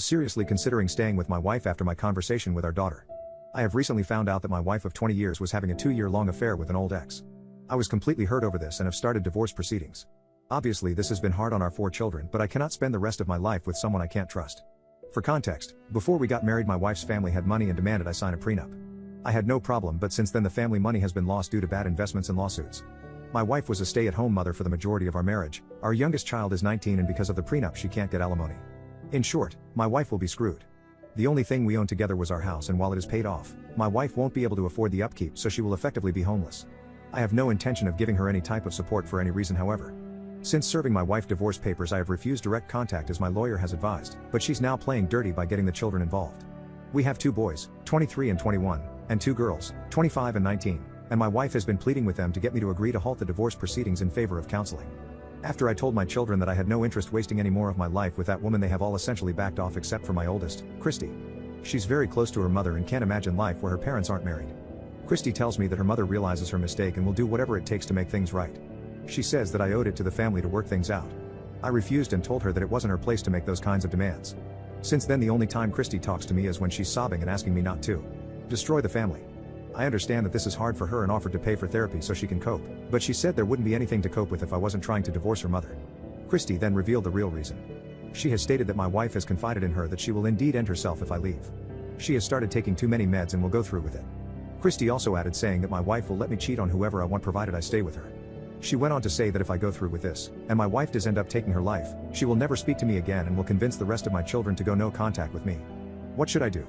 Seriously considering staying with my wife after my conversation with our daughter. I have recently found out that my wife of 20 years was having a 2-year-long affair with an old ex. I was completely hurt over this and have started divorce proceedings. Obviously this has been hard on our 4 children, but I cannot spend the rest of my life with someone I can't trust. For context, before we got married my wife's family had money and demanded I sign a prenup. I had no problem, but since then the family money has been lost due to bad investments and lawsuits. My wife was a stay-at-home mother for the majority of our marriage. Our youngest child is 19 and because of the prenup she can't get alimony. In short, my wife will be screwed. The only thing we own together was our house, and while it is paid off, my wife won't be able to afford the upkeep, so she will effectively be homeless. I have no intention of giving her any type of support for any reason, however. Since serving my wife divorce papers I have refused direct contact as my lawyer has advised, but she's now playing dirty by getting the children involved. We have 2 boys, 23 and 21, and 2 girls, 25 and 19, and my wife has been pleading with them to get me to agree to halt the divorce proceedings in favor of counseling. After I told my children that I had no interest wasting any more of my life with that woman, they have all essentially backed off except for my oldest, Christy. She's very close to her mother and can't imagine life where her parents aren't married. Christy tells me that her mother realizes her mistake and will do whatever it takes to make things right. She says that I owed it to the family to work things out. I refused and told her that it wasn't her place to make those kinds of demands. Since then the only time Christy talks to me is when she's sobbing and asking me not to destroy the family. I understand that this is hard for her and offered to pay for therapy so she can cope, but she said there wouldn't be anything to cope with if I wasn't trying to divorce her mother. Christy then revealed the real reason. She has stated that my wife has confided in her that she will indeed end herself if I leave. She has started taking too many meds and will go through with it. Christy also added saying that my wife will let me cheat on whoever I want provided I stay with her. She went on to say that if I go through with this, and my wife does end up taking her life, she will never speak to me again and will convince the rest of my children to go no contact with me. What should I do?